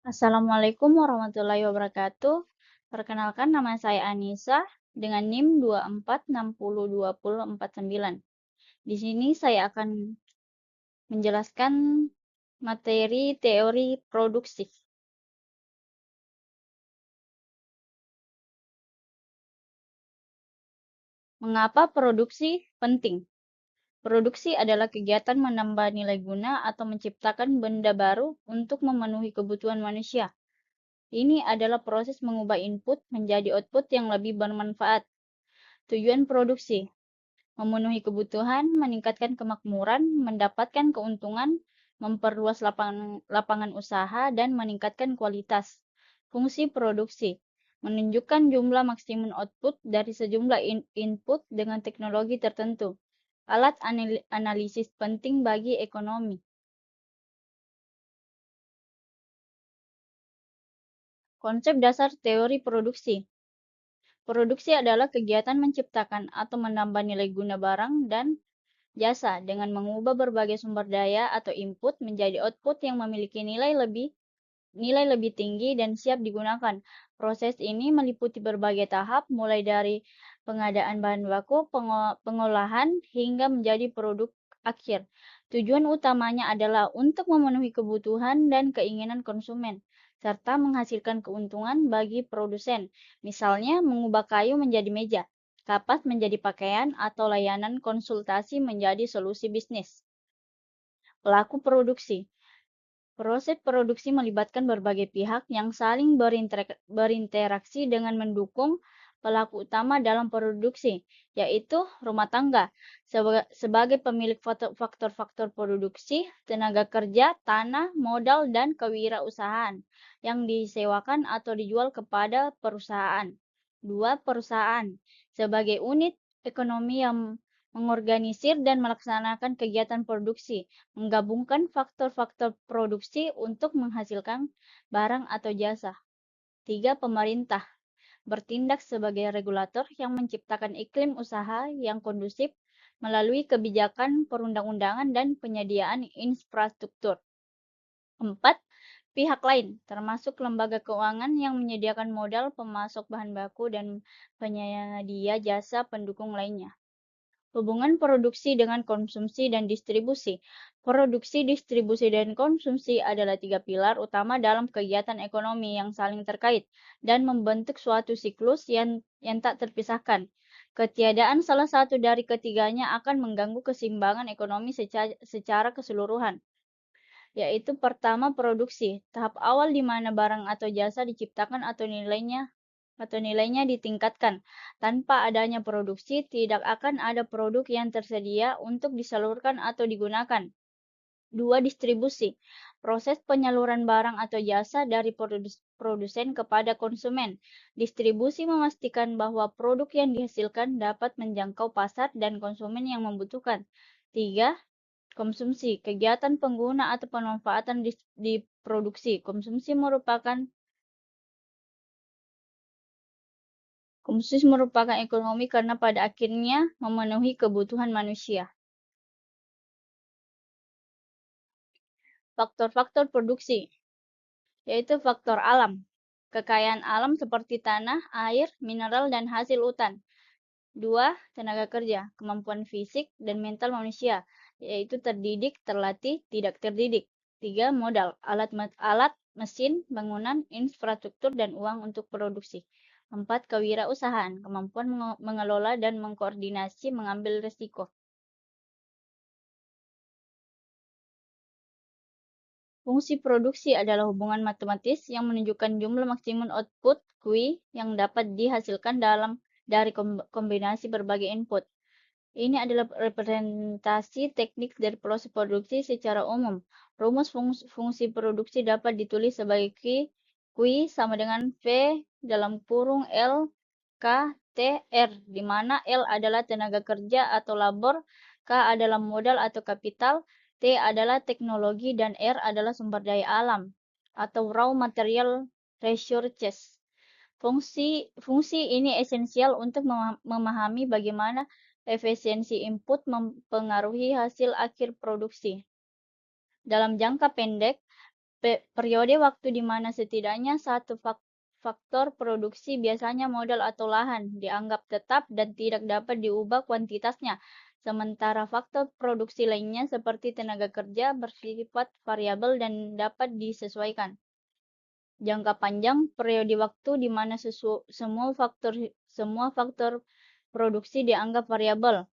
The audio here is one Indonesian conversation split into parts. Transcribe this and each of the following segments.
Assalamualaikum warahmatullahi wabarakatuh. Perkenalkan nama saya Anissa dengan NIM 24602049. Di sini saya akan menjelaskan materi teori produksi. Mengapa produksi penting? Produksi adalah kegiatan menambah nilai guna atau menciptakan benda baru untuk memenuhi kebutuhan manusia. Ini adalah proses mengubah input menjadi output yang lebih bermanfaat. Tujuan produksi memenuhi kebutuhan, meningkatkan kemakmuran, mendapatkan keuntungan, memperluas lapangan usaha, dan meningkatkan kualitas. Fungsi produksi menunjukkan jumlah maksimum output dari sejumlah input dengan teknologi tertentu. Alat analisis penting bagi ekonomi. Konsep dasar teori produksi. Produksi adalah kegiatan menciptakan atau menambah nilai guna barang dan jasa dengan mengubah berbagai sumber daya atau input menjadi output yang memiliki nilai lebih tinggi dan siap digunakan. Proses ini meliputi berbagai tahap, mulai dari pengadaan bahan baku, pengolahan, hingga menjadi produk akhir. Tujuan utamanya adalah untuk memenuhi kebutuhan dan keinginan konsumen, serta menghasilkan keuntungan bagi produsen, misalnya mengubah kayu menjadi meja, kapas menjadi pakaian, atau layanan konsultasi menjadi solusi bisnis. Pelaku produksi. Proses produksi melibatkan berbagai pihak yang saling berinteraksi dengan mendukung pelaku utama dalam produksi, yaitu rumah tangga, sebagai pemilik faktor-faktor produksi, tenaga kerja, tanah, modal, dan kewirausahaan yang disewakan atau dijual kepada perusahaan. Dua, perusahaan sebagai unit ekonomi yang mengorganisir dan melaksanakan kegiatan produksi, menggabungkan faktor-faktor produksi untuk menghasilkan barang atau jasa. Tiga, pemerintah bertindak sebagai regulator yang menciptakan iklim usaha yang kondusif melalui kebijakan perundang-undangan dan penyediaan infrastruktur. Empat, pihak lain, termasuk lembaga keuangan yang menyediakan modal, pemasok bahan baku, dan penyedia jasa pendukung lainnya. Hubungan produksi dengan konsumsi dan distribusi. Produksi, distribusi, dan konsumsi adalah tiga pilar utama dalam kegiatan ekonomi yang saling terkait dan membentuk suatu siklus yang tak terpisahkan. Ketiadaan salah satu dari ketiganya akan mengganggu keseimbangan ekonomi secara keseluruhan. Yaitu pertama, produksi, tahap awal di mana barang atau jasa diciptakan atau nilainya ditingkatkan. Tanpa adanya produksi, tidak akan ada produk yang tersedia untuk disalurkan atau digunakan. Dua, distribusi. Proses penyaluran barang atau jasa dari produsen kepada konsumen. Distribusi memastikan bahwa produk yang dihasilkan dapat menjangkau pasar dan konsumen yang membutuhkan. Tiga, konsumsi. Kegiatan pengguna atau pemanfaatan di produksi. Konsumsi merupakan ekonomi karena pada akhirnya memenuhi kebutuhan manusia. Faktor-faktor produksi, yaitu faktor alam. Kekayaan alam seperti tanah, air, mineral, dan hasil hutan. Dua, tenaga kerja, kemampuan fisik dan mental manusia, yaitu terdidik, terlatih, tidak terdidik. Tiga, modal, alat, mesin, bangunan, infrastruktur, dan uang untuk produksi. Empat, kewirausahaan, kemampuan mengelola dan mengkoordinasi mengambil risiko. Fungsi produksi adalah hubungan matematis yang menunjukkan jumlah maksimum output Q yang dapat dihasilkan dari kombinasi berbagai input. Ini adalah representasi teknik dari proses produksi secara umum. Rumus fungsi produksi dapat ditulis sebagai Q sama dengan V dalam kurung L K T R, di mana L adalah tenaga kerja atau labor, K adalah modal atau kapital, T adalah teknologi, dan R adalah sumber daya alam atau raw material resources. Fungsi ini esensial untuk memahami bagaimana efisiensi input mempengaruhi hasil akhir produksi. Dalam jangka pendek, Periode waktu di mana setidaknya satu faktor produksi, biasanya modal atau lahan, dianggap tetap dan tidak dapat diubah kuantitasnya. Sementara faktor produksi lainnya seperti tenaga kerja bersifat variabel dan dapat disesuaikan. Jangka panjang, periode waktu di mana semua faktor produksi dianggap variabel.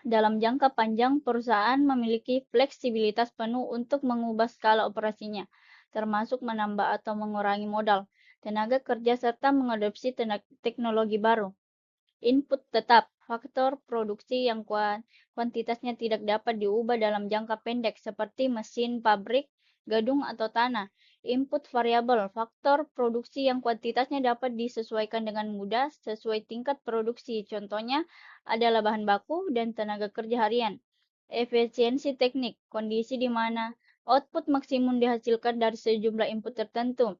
Dalam jangka panjang, perusahaan memiliki fleksibilitas penuh untuk mengubah skala operasinya, termasuk menambah atau mengurangi modal, tenaga kerja, serta mengadopsi teknologi baru. Input tetap, faktor produksi yang kuantitasnya tidak dapat diubah dalam jangka pendek seperti mesin, pabrik, gedung, atau tanah. Input variabel, faktor produksi yang kuantitasnya dapat disesuaikan dengan mudah sesuai tingkat produksi. Contohnya adalah bahan baku dan tenaga kerja harian. Efisiensi teknik, kondisi di mana output maksimum dihasilkan dari sejumlah input tertentu.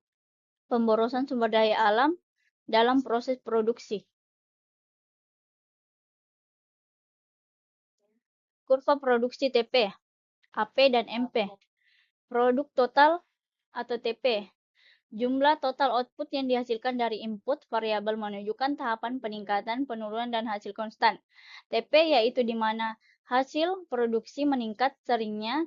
Pemborosan sumber daya alam dalam proses produksi. Kurva produksi TP, AP, dan MP. Produk total atau TP. Jumlah total output yang dihasilkan dari input variabel menunjukkan tahapan peningkatan, penurunan, dan hasil konstan. TP yaitu di mana hasil produksi meningkat, seringnya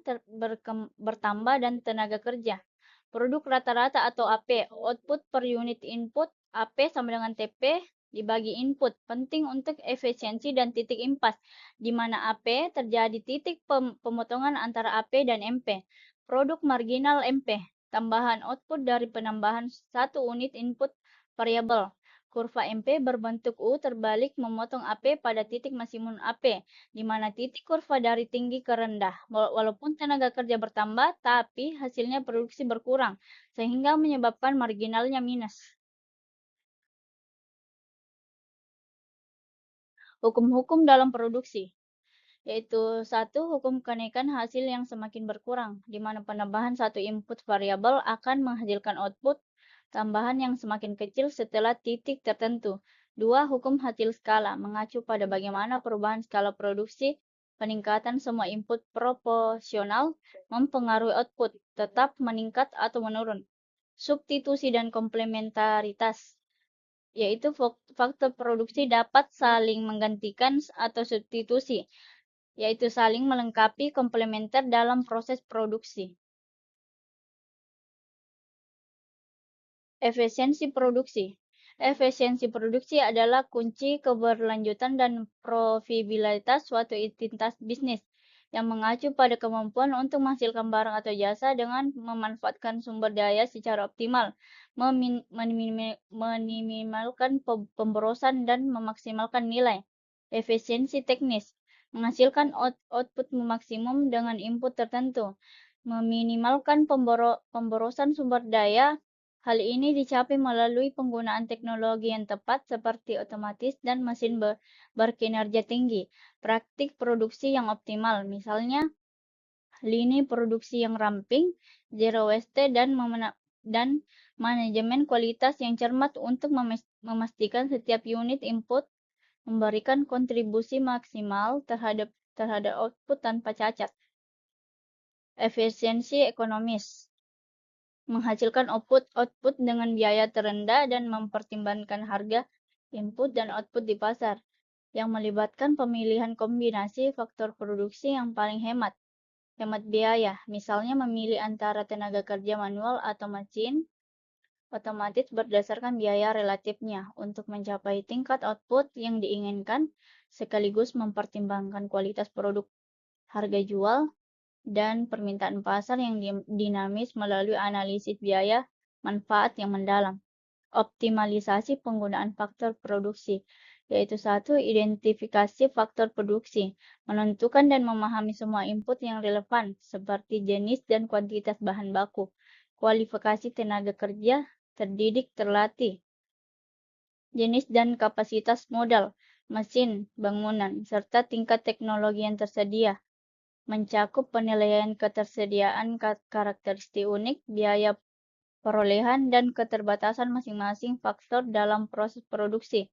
bertambah, dan tenaga kerja. Produk rata-rata atau AP, output per unit input. AP sama dengan TP dibagi input, penting untuk efisiensi dan titik impas, di mana AP terjadi titik pemotongan antara AP dan MP. Produk marginal MP, tambahan output dari penambahan satu unit input variabel. Kurva MP berbentuk U terbalik memotong AP pada titik maksimum AP, di mana titik kurva dari tinggi ke rendah. Walaupun tenaga kerja bertambah, tapi hasilnya produksi berkurang, sehingga menyebabkan marginalnya minus. Hukum-hukum dalam produksi, yaitu satu, hukum kenaikan hasil yang semakin berkurang, di mana penambahan satu input variabel akan menghasilkan output tambahan yang semakin kecil setelah titik tertentu. Dua, hukum hasil skala, mengacu pada bagaimana perubahan skala produksi, peningkatan semua input proporsional mempengaruhi output, tetap meningkat atau menurun. Substitusi dan komplementaritas, yaitu faktor produksi dapat saling menggantikan atau substitusi, yaitu saling melengkapi, komplementer dalam proses produksi. Efisiensi produksi. Efisiensi produksi adalah kunci keberlanjutan dan profitabilitas suatu entitas bisnis, yang mengacu pada kemampuan untuk menghasilkan barang atau jasa dengan memanfaatkan sumber daya secara optimal, meminimalkan pemborosan, dan memaksimalkan nilai. Efisiensi teknis, menghasilkan output maksimum dengan input tertentu, meminimalkan pemborosan sumber daya. Hal ini dicapai melalui penggunaan teknologi yang tepat seperti otomatis dan mesin berkinerja tinggi. Praktik produksi yang optimal, misalnya lini produksi yang ramping, zero waste, dan manajemen kualitas yang cermat untuk memastikan setiap unit input memberikan kontribusi maksimal terhadap output tanpa cacat. Efisiensi ekonomis, menghasilkan output dengan biaya terendah dan mempertimbangkan harga input dan output di pasar, yang melibatkan pemilihan kombinasi faktor produksi yang paling hemat biaya, misalnya memilih antara tenaga kerja manual atau mesin otomatis berdasarkan biaya relatifnya untuk mencapai tingkat output yang diinginkan, sekaligus mempertimbangkan kualitas produk, harga jual, dan permintaan pasar yang dinamis melalui analisis biaya manfaat yang mendalam. Optimalisasi penggunaan faktor produksi, yaitu satu, identifikasi faktor produksi, menentukan dan memahami semua input yang relevan seperti jenis dan kuantitas bahan baku, kualifikasi tenaga kerja terdidik terlatih, jenis dan kapasitas modal, mesin, bangunan, serta tingkat teknologi yang tersedia. Mencakup penilaian ketersediaan karakteristik unik, biaya perolehan, dan keterbatasan masing-masing faktor dalam proses produksi.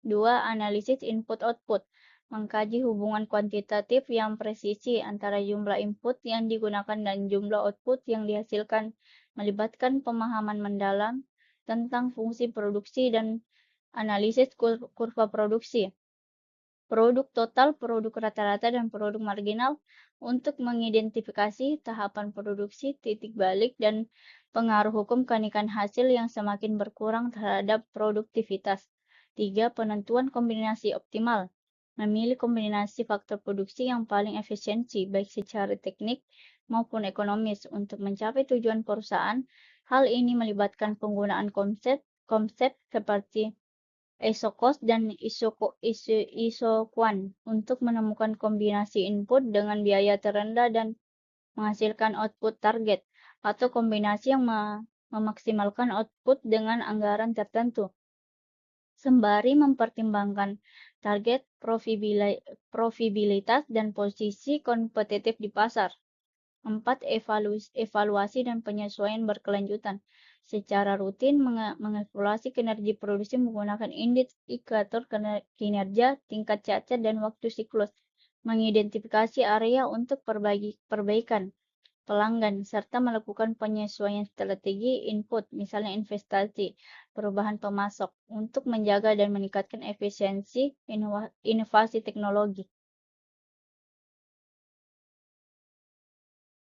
2. Analisis input-output, mengkaji hubungan kuantitatif yang presisi antara jumlah input yang digunakan dan jumlah output yang dihasilkan, melibatkan pemahaman mendalam tentang fungsi produksi dan analisis kurva produksi, produk total, produk rata-rata, dan produk marginal untuk mengidentifikasi tahapan produksi, titik balik, dan pengaruh hukum kenaikan hasil yang semakin berkurang terhadap produktivitas. 3. Penentuan kombinasi optimal. Memilih kombinasi faktor produksi yang paling efisiensi, baik secara teknik maupun ekonomis, untuk mencapai tujuan perusahaan. Hal ini melibatkan penggunaan konsep seperti isocost dan isoquant untuk menemukan kombinasi input dengan biaya terendah dan menghasilkan output target, atau kombinasi yang memaksimalkan output dengan anggaran tertentu, sembari mempertimbangkan target, profitabilitas, dan posisi kompetitif di pasar. 4. Evaluasi dan penyesuaian berkelanjutan. Secara rutin mengevaluasi kinerja produksi menggunakan indikator kinerja, tingkat cacat, dan waktu siklus. Mengidentifikasi area untuk perbaikan pelanggan, serta melakukan penyesuaian strategi input, misalnya investasi, perubahan pemasok, untuk menjaga dan meningkatkan efisiensi inovasi teknologi.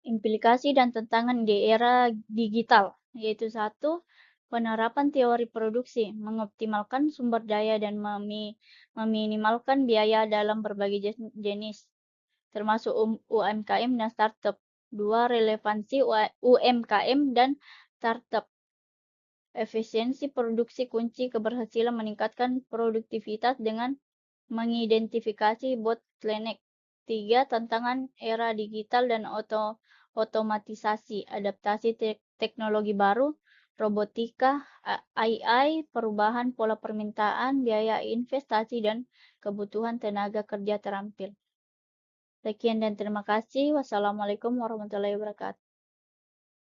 Implikasi dan tantangan di era digital, yaitu 1. Penerapan teori produksi, mengoptimalkan sumber daya dan meminimalkan biaya dalam berbagai jenis, termasuk UMKM dan startup. 2. Relevansi UMKM dan startup. Efisiensi produksi kunci keberhasilan meningkatkan produktivitas dengan mengidentifikasi bottleneck. 3. Tantangan era digital dan otomatisasi, adaptasi teknologi baru, robotika, AI, perubahan pola permintaan, biaya investasi, dan kebutuhan tenaga kerja terampil. Sekian dan terima kasih. Wassalamualaikum warahmatullahi wabarakatuh.